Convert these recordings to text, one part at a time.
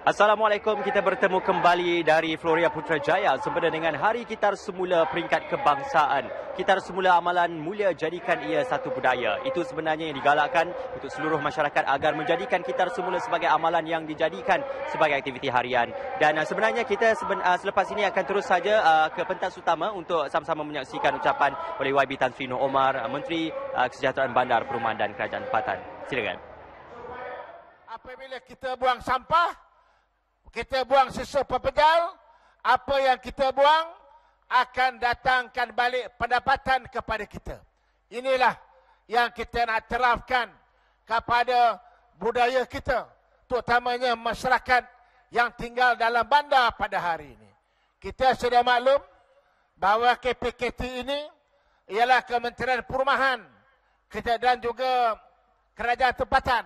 Assalamualaikum, kita bertemu kembali dari Floria Putrajaya sempena dengan Hari Kitar Semula Peringkat Kebangsaan. Kitar Semula Amalan Mulia Jadikan Ia Satu Budaya. Itu sebenarnya yang digalakkan untuk seluruh masyarakat agar menjadikan Kitar Semula sebagai amalan yang dijadikan sebagai aktiviti harian. Dan sebenarnya kita selepas ini akan terus saja ke pentas utama untuk sama-sama menyaksikan ucapan oleh YB Tan Sri Noor Omar, Menteri Kesejahteraan Bandar, Perumahan dan Kerajaan Tempatan. Silakan. Apabila kita buang sampah, kita buang sisa pepejal, apa yang kita buang akan datangkan balik pendapatan kepada kita. Inilah yang kita nak terapkan kepada budaya kita, terutamanya masyarakat yang tinggal dalam bandar pada hari ini. Kita sudah maklum bahawa KPKT ini ialah Kementerian Perumahan dan juga Kerajaan Tempatan.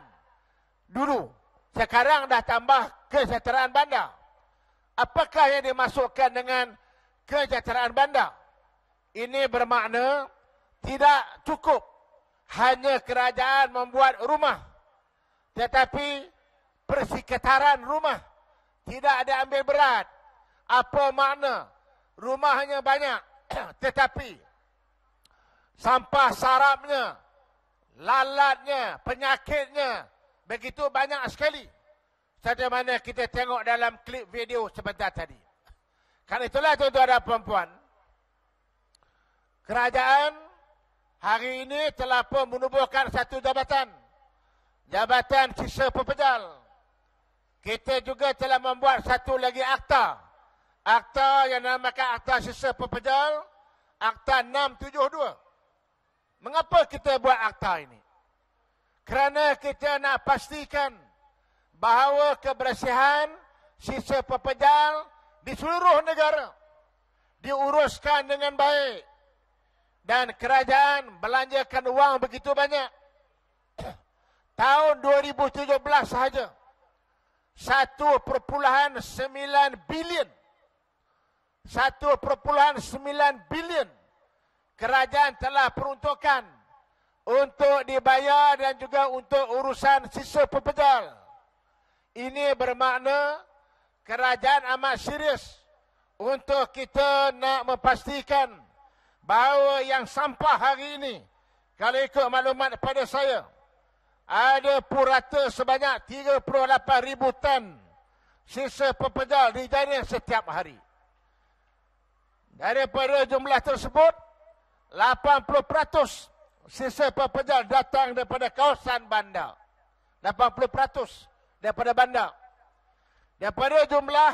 Dulu. Sekarang dah tambah kesejahteraan bandar. Apakah yang dimasukkan dengan kesejahteraan bandar? Ini bermakna tidak cukup hanya kerajaan membuat rumah, tetapi persekitaran rumah tidak ada ambil berat. Apa makna rumahnya banyak tetapi sampah sarapnya, lalatnya, penyakitnya begitu banyak sekali. Sebagaimana kita tengok dalam klip video sebentar tadi. Karena itulah tuan-tuan dan puan-puan, kerajaan hari ini telah pun menubuhkan satu jabatan. Jabatan Sisa Pepejal. Kita juga telah membuat satu lagi akta. Akta yang dinamakan Akta Sisa Pepejal. Akta 672. Mengapa kita buat akta ini? Kerana kita nak pastikan bahawa kebersihan sisa pepejal di seluruh negara diuruskan dengan baik. Dan kerajaan belanjakan wang begitu banyak. Tahun 2017 sahaja 1.9 bilion. 1.9 bilion kerajaan telah peruntukkan untuk dibayar dan juga untuk urusan sisa pepejal. Ini bermakna kerajaan amat serius untuk kita nak memastikan bahawa yang sampah hari ini, kalau ikut maklumat daripada saya, ada purata sebanyak 38,000 tan sisa pepejal dijaring setiap hari. Daripada jumlah tersebut, 80% sisa pepejal datang daripada kawasan bandar. 80% daripada bandar. Daripada jumlah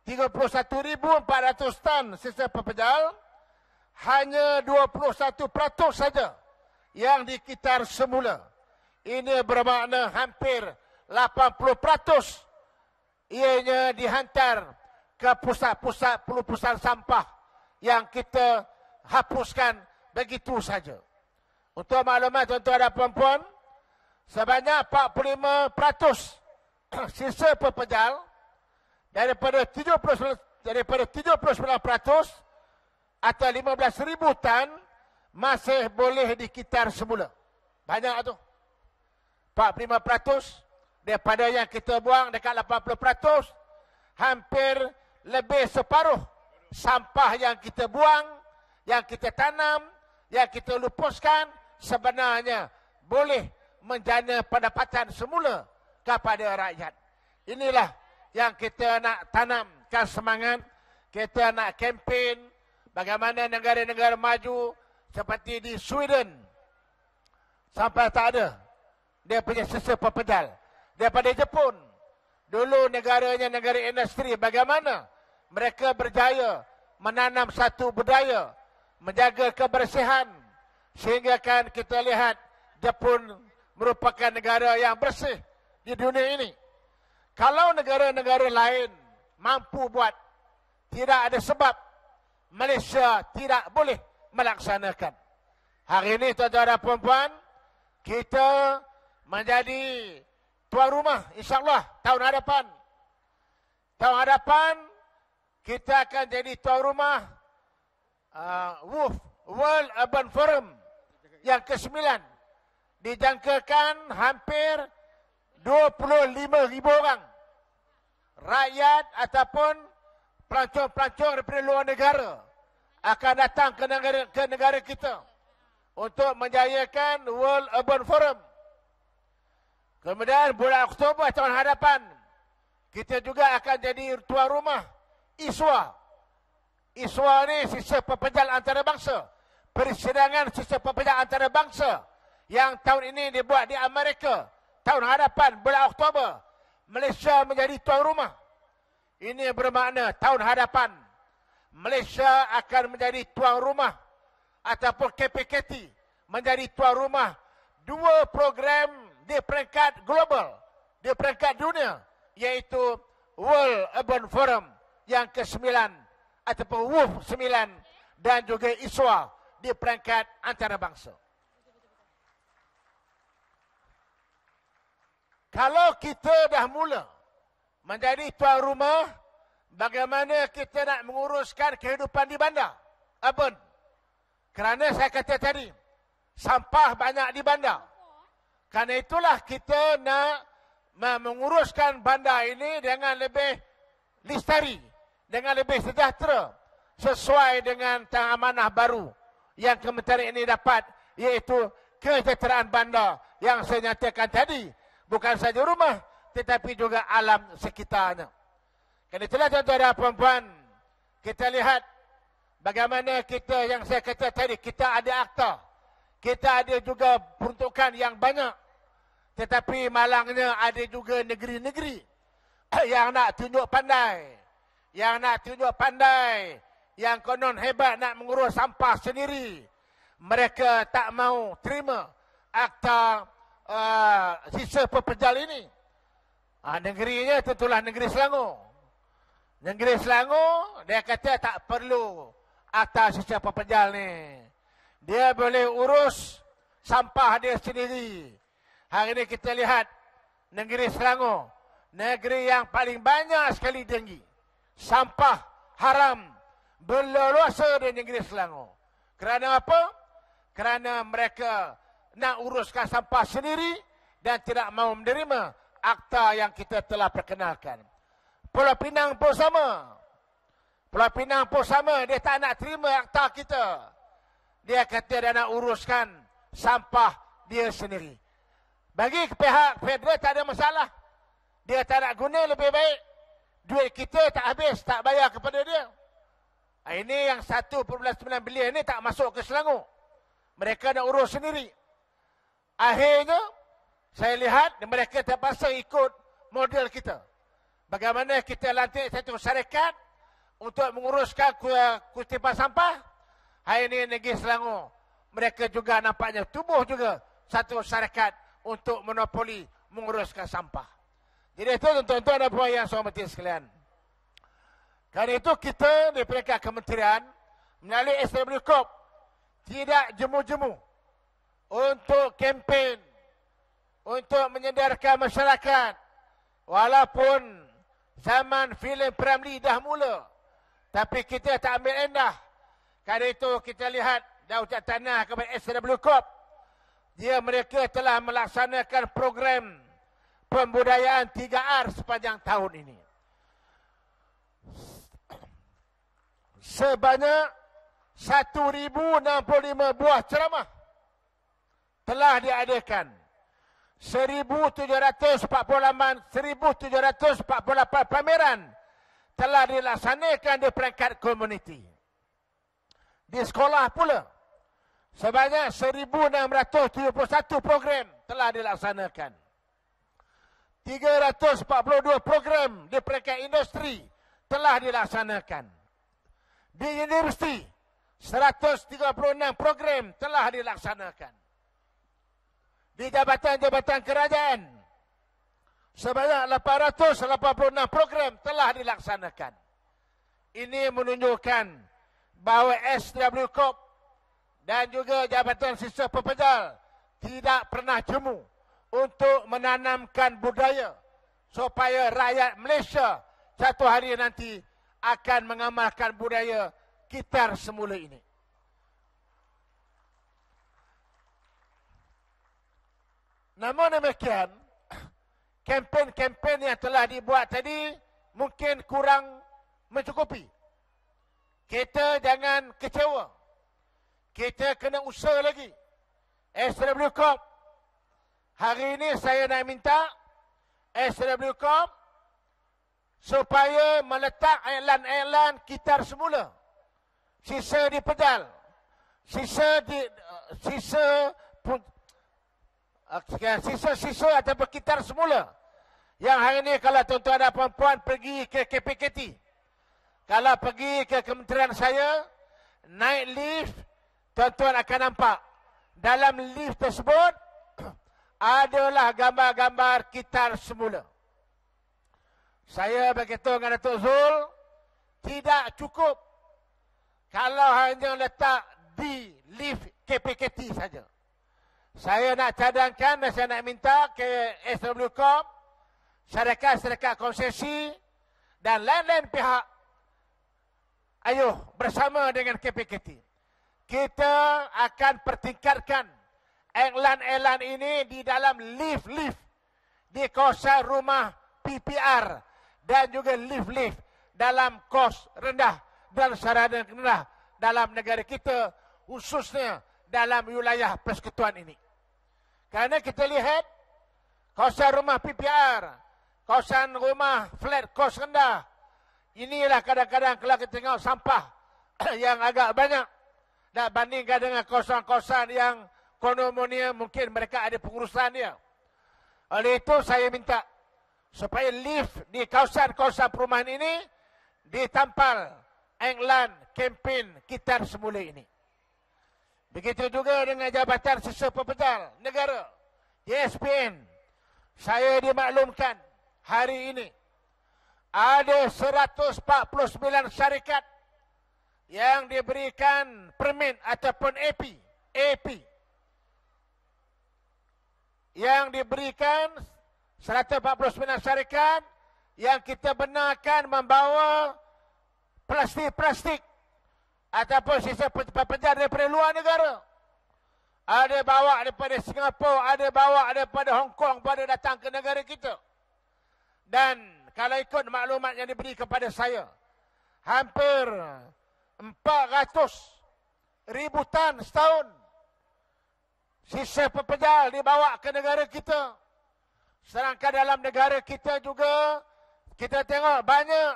31,400 tan sisa pepejal, hanya 21% saja yang dikitar semula. Ini bermakna hampir 80% ianya dihantar ke pusat-pusat pelupusan sampah yang kita hapuskan begitu saja. Untuk maklumat tuan-tuan dan puan-puan, sebanyak 45% sisa pepejal daripada 39% atau 15,000 tan masih boleh dikitar semula. Banyak tu. 45% daripada yang kita buang dekat 80%, hampir lebih separuh sampah yang kita buang, yang kita tanam, yang kita lupuskan, sebenarnya boleh menjana pendapatan semula kepada rakyat. Inilah yang kita nak tanamkan semangat. Kita nak kempen bagaimana negara-negara maju seperti di Sweden sampai tak ada dia punya sisa pepejal. Daripada Jepun, dulu negaranya negara industri, bagaimana mereka berjaya menanam satu budaya menjaga kebersihan. Sehingga kan kita lihat Jepun merupakan negara yang bersih di dunia ini. Kalau negara-negara lain mampu buat, tidak ada sebab Malaysia tidak boleh melaksanakan. Hari ini tuan-tuan dan puan-puan, kita menjadi tuan rumah insyaAllah tahun hadapan. Tahun hadapan kita akan jadi tuan rumah World Urban Forum yang ke-9. Dijangkakan hampir 25,000 orang rakyat ataupun pelancong-pelancong daripada luar negara akan datang ke negara kita untuk menjayakan World Urban Forum. Kemudian bulan Oktober tahun hadapan, kita juga akan jadi tuan rumah ISWA. ISWA ni sisa perpejal antarabangsa. Persidangan sisa perpejal antarabangsa yang tahun ini dibuat di Amerika. Tahun hadapan bulan Oktober, Malaysia menjadi tuan rumah. Ini bermakna tahun hadapan Malaysia akan menjadi tuan rumah ataupun KPKT menjadi tuan rumah dua program di peringkat global, di peringkat dunia, iaitu World Urban Forum yang ke-9 ataupun WUF 9 dan juga ISWA di peringkat antarabangsa. Kalau kita dah mula menjadi tuan rumah, bagaimana kita nak menguruskan kehidupan di bandar urban? Kerana saya kata tadi, sampah banyak di bandar. Kerana itulah kita nak menguruskan bandar ini dengan lebih lestari, dengan lebih sejahtera, sesuai dengan amanah baru yang kementerian ini dapat, iaitu kesejahteraan bandar yang saya nyatakan tadi. Bukan saja rumah, tetapi juga alam sekitarnya. Kerana itulah tuan-tuan dan puan-puan, kita lihat bagaimana kita, yang saya kata tadi, kita ada akta. Kita ada juga peruntukan yang banyak. Tetapi malangnya ada juga negeri-negeri yang nak tunjuk pandai. Yang nak tunjuk pandai. Yang konon hebat nak mengurus sampah sendiri. Mereka tak mau terima akta sisa perpejal ini. Negerinya tentulah negeri Selangor. Negeri Selangor, dia kata tak perlu akta sisa perpejal ni. Dia boleh urus sampah dia sendiri. Hari ini kita lihat negeri Selangor, negeri yang paling banyak sekali denggi. Sampah haram berleluasa di negeri Selangor. Kerana apa? Kerana mereka nak uruskan sampah sendiri dan tidak mahu menerima akta yang kita telah perkenalkan. Pulau Pinang pun sama. Pulau Pinang pun sama. Dia tak nak terima akta kita. Dia kata dia nak uruskan sampah dia sendiri. Bagi pihak federal tak ada masalah. Dia tak nak guna, lebih baik duit kita tak habis, tak bayar kepada dia. Ini yang 1.9 bilion ni tak masuk ke Selangor. Mereka nak urus sendiri. Akhirnya, saya lihat mereka terpaksa ikut model kita. Bagaimana kita lantik satu syarikat untuk menguruskan kutipan sampah. Hari ini negeri Selangor, mereka juga nampaknya tubuh juga satu syarikat untuk monopoli menguruskan sampah. Jadi itu tuan-tuan dan puan yang saya hormati sekalian. Kerana itu kita di peringkat kementerian melalui SW Corp tidak jemu-jemu untuk kempen, untuk menyedarkan masyarakat. Walaupun zaman filem Piramli dah mula, tapi kita tak ambil endah. Kerana itu kita lihat Daulat Tanah kepada SW Corp, mereka telah melaksanakan program pembudayaan 3R sepanjang tahun ini. Sebanyak 1,065 buah ceramah telah diadakan. 1,748 pameran telah dilaksanakan di peringkat komuniti. Di sekolah pula, sebanyak 1,671 program telah dilaksanakan. 342 program di peringkat industri telah dilaksanakan. Di universiti, 136 program telah dilaksanakan. Di jabatan-jabatan kerajaan, sebanyak 886 program telah dilaksanakan. Ini menunjukkan bahawa SW Corp dan juga Jabatan Sisa Perpejal tidak pernah jemu untuk menanamkan budaya supaya rakyat Malaysia satu hari nanti akan mengamalkan budaya kitar semula ini. Namun demikian, kempen-kempen yang telah dibuat tadi mungkin kurang mencukupi. Kita jangan kecewa. Kita kena usaha lagi. SW Corp, hari ini saya nak minta SW Corp supaya meletak iklan-iklan kitar semula. Sisa di pedal. Sisa ataupun kitar semula. Yang hari ini kalau tuan-tuan dan puan-puan pergi ke KPKT, kalau pergi ke kementerian saya, naik lift, tuan-tuan akan nampak dalam lift tersebut adalah gambar-gambar kitar semula. Saya beritahu dengan Datuk Zul, tidak cukup kalau hanya letak di lift KPKT saja. Saya nak cadangkan dan saya nak minta ke SW Corp, syarikat-syarikat konsesi dan lain-lain pihak, ayo bersama dengan KPKT. Kita akan pertingkatkan iklan-iklan ini di dalam lift-lift di kawasan rumah PPR dan juga lift-lift dalam kos rendah dan sarana rendah dalam negara kita, khususnya dalam wilayah persekutuan ini. Kerana kita lihat kawasan rumah PPR, kawasan rumah flat kos rendah, inilah kadang-kadang kalau kita tengok sampah yang agak banyak dan bandingkan dengan kawasan-kawasan yang kondominium, mungkin mereka ada pengurusan dia. Oleh itu saya minta supaya lift di kawasan-kawasan perumahan ini ditampal iklan kempen kitar semula ini. Begitu juga dengan Jabatan Sisa Pepejal Negara, JSPN. Saya dimaklumkan hari ini ada 149 syarikat yang diberikan permit ataupun AP. Yang diberikan 149 syarikat yang kita benarkan membawa plastik-plastik ataupun sisa pepejal daripada luar negara. Ada bawa daripada Singapura, ada bawa daripada Hong Kong pada datang ke negara kita. Dan kalau ikut maklumat yang diberi kepada saya, hampir 400,000 tan setahun sisa pepejal dibawa ke negara kita. Sedangkan dalam negara kita juga kita tengok banyak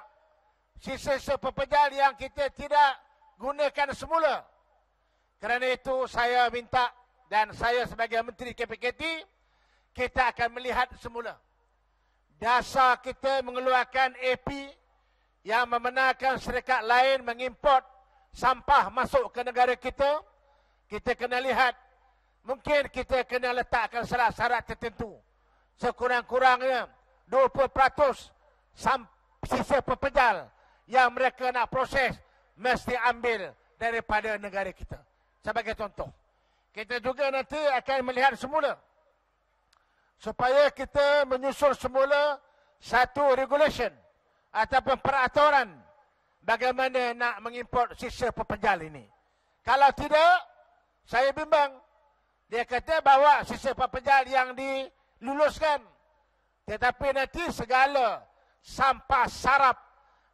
sisa-sisa pepejal yang kita tidak gunakan semula. Kerana itu saya minta, dan saya sebagai Menteri KPKT, kita akan melihat semula. Dasar kita mengeluarkan AP yang membenarkan syarikat lain mengimport sampah masuk ke negara kita, kita kena lihat. Mungkin kita kena letakkan syarat-syarat tertentu. Sekurang-kurangnya 20% sisa pepejal yang mereka nak proses mesti ambil daripada negara kita. Sebagai contoh, kita juga nanti akan melihat semula supaya kita menyusun semula satu regulation ataupun peraturan bagaimana nak mengimport sisa pepejal ini. Kalau tidak, saya bimbang. Dia kata bawa sisa pepejal yang diluluskan, tetapi nanti segala sampah sarap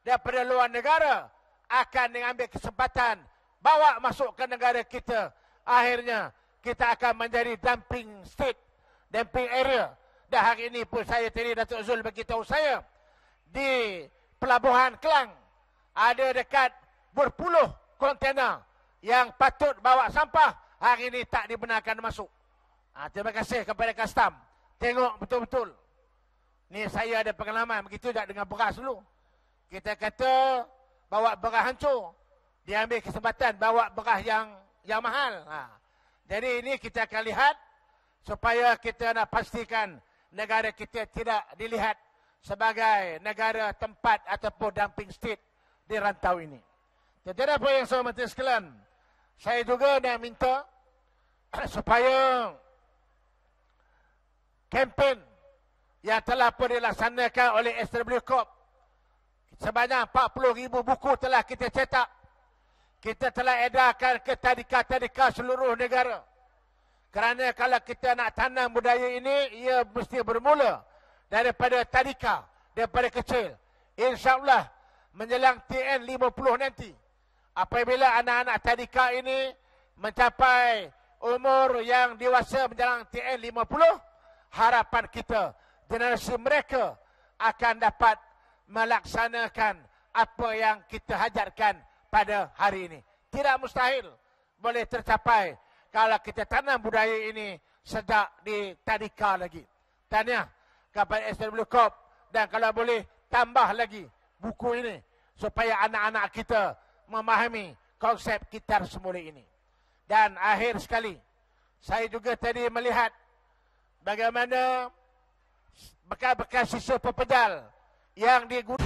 daripada luar negara akan mengambil kesempatan bawa masuk ke negara kita. Akhirnya kita akan menjadi dumping state, dumping area. Dan hari ini pun saya tadi Datuk Zul beritahu saya, di Pelabuhan Kelang ada dekat berpuluh kontena yang patut bawa sampah, hari ini tak dibenarkan masuk. Terima kasih kepada custom. Tengok betul-betul. Ni saya ada pengalaman begitu tak dengan beras dulu. Kita kata bawa beras hancur, dia ambil kesempatan bawa beras yang mahal. Jadi ini kita akan lihat supaya kita nak pastikan negara kita tidak dilihat sebagai negara tempat ataupun dumping state di rantau ini. Jadi apa yang saya minta sekalian, saya juga nak minta supaya kempen yang telah pun dilaksanakan oleh SW Corp, sebanyak 40,000 buku telah kita cetak. Kita telah edarkan ke tadika-tadika seluruh negara. Kerana kalau kita nak tanam budaya ini, ia mesti bermula daripada tadika, daripada kecil. InsyaAllah menjelang TN50 nanti, apabila anak-anak tadika ini mencapai umur yang dewasa menjelang TN50, harapan kita generasi mereka akan dapat melaksanakan apa yang kita hajarkan pada hari ini. Tidak mustahil boleh tercapai kalau kita tanam budaya ini sejak di tadika lagi. Tahniah kepada SW Corp, dan kalau boleh tambah lagi buku ini supaya anak-anak kita memahami konsep Kitar Semula ini. Dan akhir sekali, saya juga tadi melihat bagaimana bekas-bekas sisa pepejal yang digunakan.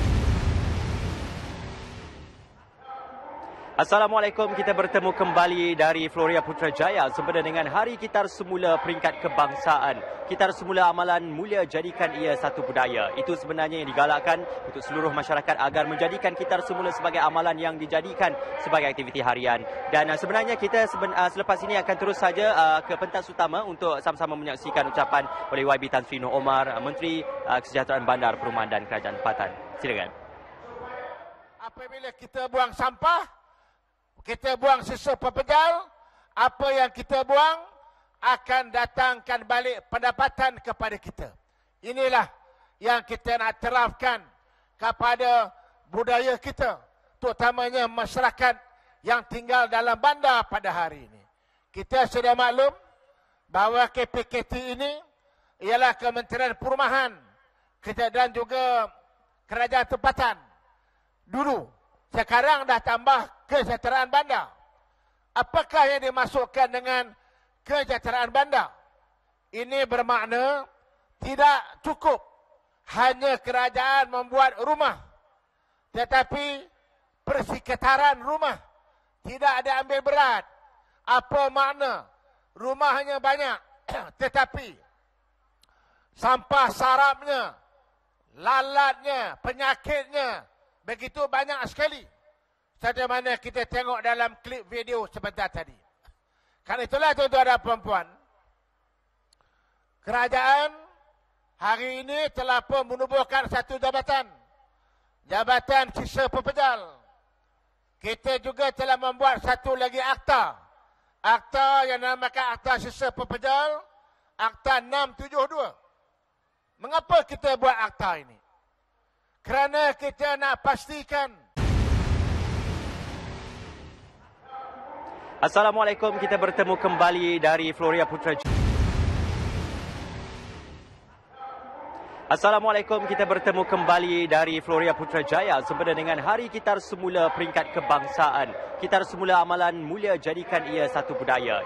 Assalamualaikum, kita bertemu kembali dari Floria Putrajaya sempena dengan Hari Kitar Semula Peringkat Kebangsaan. Kitar Semula Amalan Mulia Jadikan Ia Satu Budaya. Itu sebenarnya yang digalakkan untuk seluruh masyarakat agar menjadikan Kitar Semula sebagai amalan yang dijadikan sebagai aktiviti harian. Dan sebenarnya kita selepas ini akan terus saja ke pentas utama untuk sama-sama menyaksikan ucapan oleh YB Tan Sri Nur Omar, Menteri Kesejahteraan Bandar, Perumahan dan Kerajaan Tempatan. Silakan. Apabila kita buang sampah, kita buang sisa pepejal, apa yang kita buang akan datangkan balik pendapatan kepada kita. Inilah yang kita nak terapkan kepada budaya kita, terutamanya masyarakat yang tinggal dalam bandar pada hari ini. Kita sudah maklum bahawa KPKT ini ialah Kementerian Perumahan dan juga Kerajaan Tempatan. Dulu, sekarang dah tambah Kesejahteraan Bandar. Apakah yang dimasukkan dengan Kesejahteraan Bandar? Ini bermakna tidak cukup hanya kerajaan membuat rumah, tetapi persekitaran rumah tidak ada ambil berat. Apa makna rumahnya banyak tetapi sampah sarapnya, lalatnya, penyakitnya begitu banyak sekali. Seperti mana kita tengok dalam klip video sebentar tadi. Karena itulah tuan-tuan dan puan-puan, kerajaan hari ini telah pun menubuhkan satu jabatan. Jabatan Sisa Pepejal. Kita juga telah membuat satu lagi akta. Akta yang dinamakan Akta Sisa Pepejal, Akta 672. Mengapa kita buat akta ini? Kerana kita nak pastikan. Assalamualaikum, kita bertemu kembali dari Floria Putrajaya. Assalamualaikum, kita bertemu kembali dari Floria Putrajaya sempena dengan Hari Kitar Semula Peringkat Kebangsaan. Kitar Semula Amalan Mulia Jadikan Ia Satu Budaya.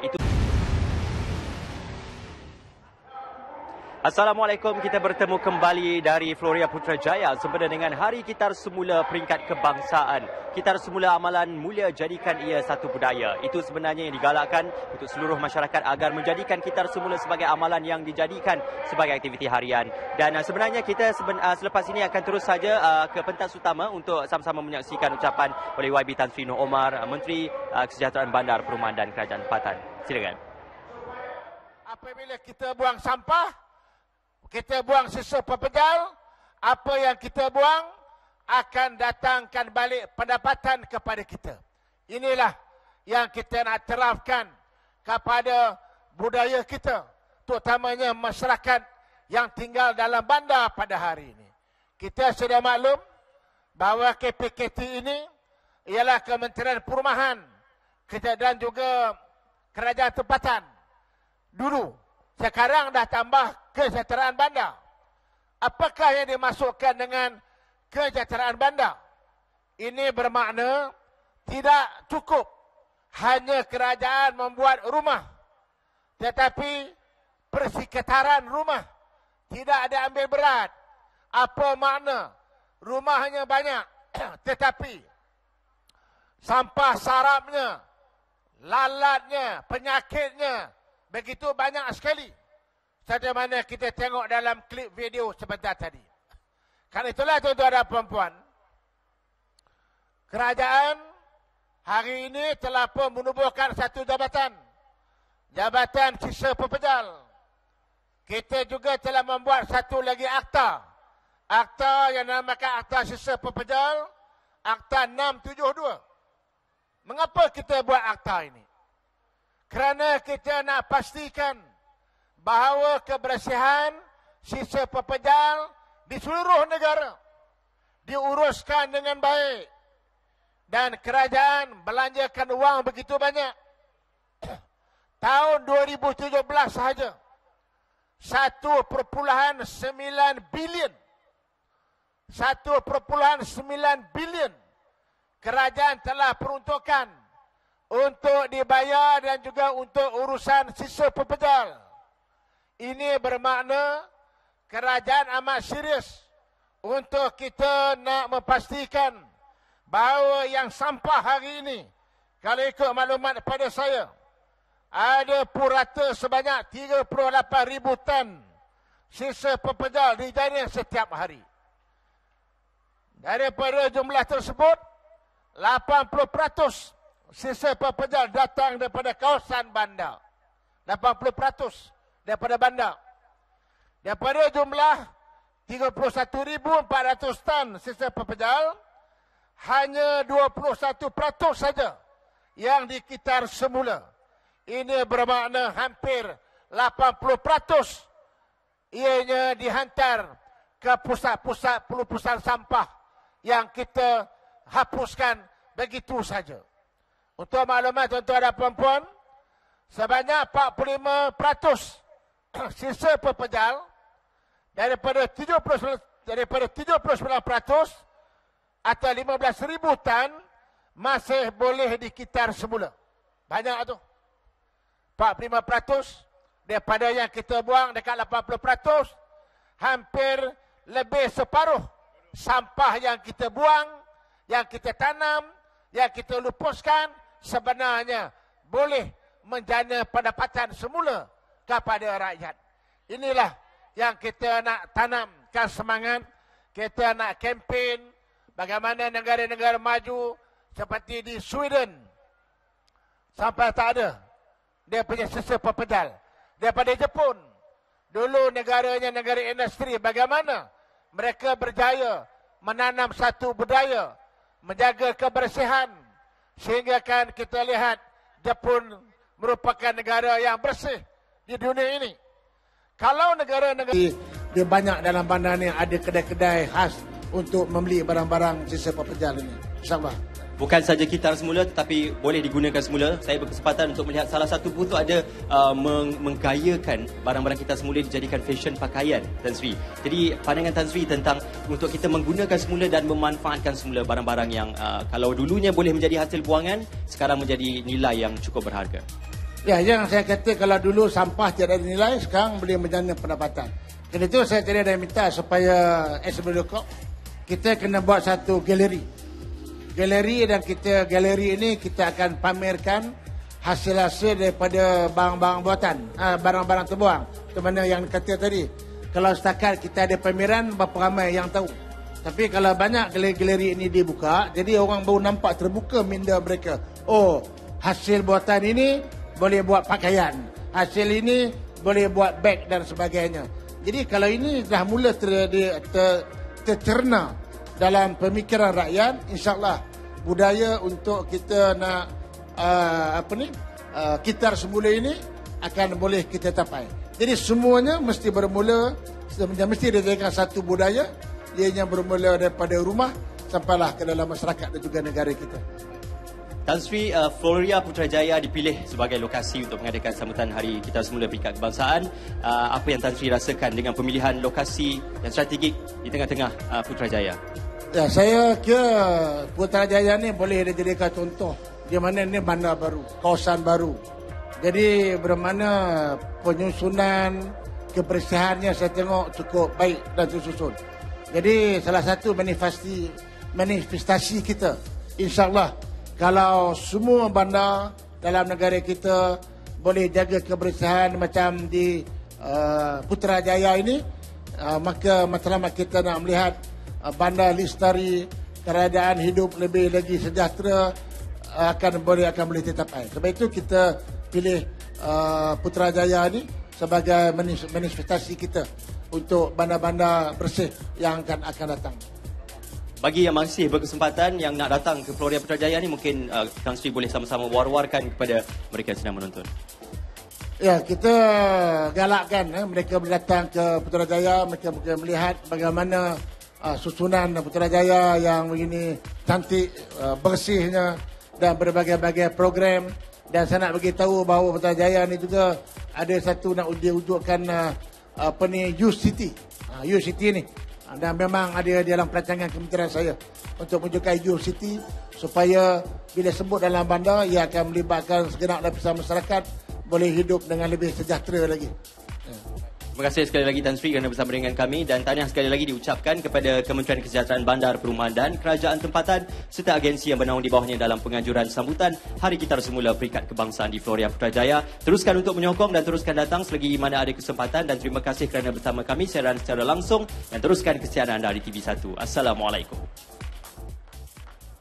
Assalamualaikum, kita bertemu kembali dari Floria Putrajaya sempena dengan Hari Kitar Semula Peringkat Kebangsaan. Kitar Semula Amalan Mulia Jadikan Ia Satu Budaya. Itu sebenarnya yang digalakkan untuk seluruh masyarakat agar menjadikan Kitar Semula sebagai amalan yang dijadikan sebagai aktiviti harian. Dan sebenarnya kita selepas ini akan terus saja ke pentas utama untuk sama-sama menyaksikan ucapan oleh YB Tan Sri Nur Omar, Menteri Kesejahteraan Bandar, Perumahan dan Kerajaan Tempatan. Silakan. Apabila kita buang sampah, kita buang sisa pepejal, apa yang kita buang akan datangkan balik pendapatan kepada kita. Inilah yang kita nak terapkan kepada budaya kita, terutamanya masyarakat yang tinggal dalam bandar pada hari ini. Kita sudah maklum bahawa KPKT ini ialah Kementerian Perumahan dan juga Kerajaan Tempatan. Dulu, sekarang dah tambah Kesejahteraan Bandar. Apakah yang dimasukkan dengan Kesejahteraan Bandar? Ini bermakna tidak cukup hanya kerajaan membuat rumah, tetapi persekitaran rumah tidak ada ambil berat. Apa makna rumahnya banyak tetapi sampah sarapnya, lalatnya, penyakitnya begitu banyak sekali. Seperti mana kita tengok dalam klip video sebentar tadi. Karena itulah tuan-tuan dan puan-puan, kerajaan hari ini telah pun menubuhkan satu jabatan. Jabatan Sisa Pepejal. Kita juga telah membuat satu lagi akta. Akta yang dinamakan Akta Sisa Pepejal, Akta 672. Mengapa kita buat akta ini? Kerana kita nak pastikan bahawa kebersihan sisa pepejal di seluruh negara diuruskan dengan baik dan kerajaan belanjakan wang begitu banyak. Tahun 2017 sahaja 1.9 bilion 1.9 bilion kerajaan telah peruntukkan untuk dibayar dan juga untuk urusan sisa pepejal. Ini bermakna kerajaan amat serius untuk kita nak memastikan bahawa yang sampah hari ini, kalau ikut maklumat daripada saya, ada purata sebanyak 38,000 tan sisa pepejal dijaring setiap hari. Daripada jumlah tersebut, 80% sisa pepejal datang daripada kawasan bandar. 80% daripada bandar. Daripada jumlah 31,400 tan sisa pepejal, hanya 21% saja yang dikitar semula. Ini bermakna hampir 80% ianya dihantar ke pusat-pusat pelupusan sampah yang kita hapuskan begitu saja. Untuk maklumat tuan-tuan dan puan-puan, sebanyak 45% sisa pepejal daripada 39% atau 15,000 tan masih boleh dikitar semula. Banyak tu. 45% daripada yang kita buang dekat 80%, hampir lebih separuh sampah yang kita buang, yang kita tanam, yang kita lupuskan sebenarnya boleh menjana pendapatan semula kepada rakyat. Inilah yang kita nak tanamkan semangat. Kita nak kempen bagaimana negara-negara maju seperti di Sweden sampai tak ada dia punya sisa pepejal. Daripada Jepun, dulu negaranya negara industri, bagaimana mereka berjaya menanam satu budaya, menjaga kebersihan, sehingga kan kita lihat Jepun merupakan negara yang bersih di dunia ini. Kalau negara-negara dia banyak dalam bandar ni ada kedai-kedai khas untuk membeli barang-barang sisa pepejal ini. InsyaAllah. Bukan saja kitar semula tetapi boleh digunakan semula. Saya berkesempatan untuk melihat salah satu booth tu ada menggayakan barang-barang kitar semula dijadikan fashion pakaian, Tan Sri. Jadi pandangan Tan Sri tentang untuk kita menggunakan semula dan memanfaatkan semula barang-barang yang kalau dulunya boleh menjadi hasil buangan, sekarang menjadi nilai yang cukup berharga. Ya, yang saya kata kalau dulu sampah tidak ada nilai, sekarang boleh menjana pendapatan. Kerana itu saya tadi dah minta supaya SMB Lokok kita kena buat satu galeri. Dan galeri ini kita akan pamerkan hasil-hasil daripada barang-barang buatan, barang-barang terbuang. Itu mana yang kata tadi. Kalau setakat kita ada pameran, berapa ramai yang tahu. Tapi kalau banyak galeri ini dibuka, jadi orang baru nampak terbuka minda mereka. Oh, hasil buatan ini boleh buat pakaian. Hasil ini boleh buat beg dan sebagainya. Jadi kalau ini dah mula tercerna dalam pemikiran rakyat, insyaAllah budaya untuk kita nak kitar semula ini akan boleh kita capai. Jadi semuanya mesti bermula, mesti dijadikan satu budaya, ianya bermula daripada rumah sampailah ke dalam masyarakat dan juga negara kita. Tan Sri, Floria Putrajaya dipilih sebagai lokasi untuk mengadakan sambutan Hari Kitar Semula Peringkat Kebangsaan. Apa yang Tan Sri rasakan dengan pemilihan lokasi yang strategik di tengah-tengah Putrajaya? Ya, saya kira Putrajaya ni boleh dijadikan contoh di mana ni bandar baru, kawasan baru. Jadi bermakna penyusunan kebersihannya saya tengok cukup baik dan tersusun. Jadi salah satu manifestasi kita, insyaAllah kalau semua bandar dalam negara kita boleh jaga kebersihan macam di Putrajaya ini, maka matlamat kita nak melihat bandar lestari, kerajaan hidup lebih lagi sejahtera akan boleh tercapai. Sebab itu kita pilih Putrajaya ini sebagai manifestasi kita untuk bandar-bandar bersih yang akan datang. Bagi yang masih berkesempatan yang nak datang ke Floria Putrajaya ni, mungkin Tan Sri boleh sama-sama war-warkan kepada mereka yang sedang menonton. Ya, kita galakkan mereka boleh datang ke Putrajaya, mereka boleh melihat bagaimana susunan Putrajaya yang begini cantik, bersihnya dan berbagai-bagai program. Dan saya nak beritahu bahawa Putrajaya ni juga ada satu nak diwujudkan Youth City. Youth City ni. Dan memang ada dalam perancangan kementerian saya untuk menunjukkan Youth City supaya bila sebut dalam bandar ia akan melibatkan segenap lapisan masyarakat boleh hidup dengan lebih sejahtera lagi. Terima kasih sekali lagi Tan Sri kerana bersama dengan kami, dan tahniah sekali lagi diucapkan kepada Kementerian Kesejahteraan Bandar, Perumahan dan Kerajaan Tempatan serta agensi yang bernaung di bawahnya dalam penganjuran sambutan Hari Kitar Semula Peringkat Kebangsaan di Floria Putrajaya. Teruskan untuk menyokong dan teruskan datang selagi mana ada kesempatan, dan terima kasih kerana bersama kami siaran secara langsung, dan teruskan kesiaran anda di TV1. Assalamualaikum.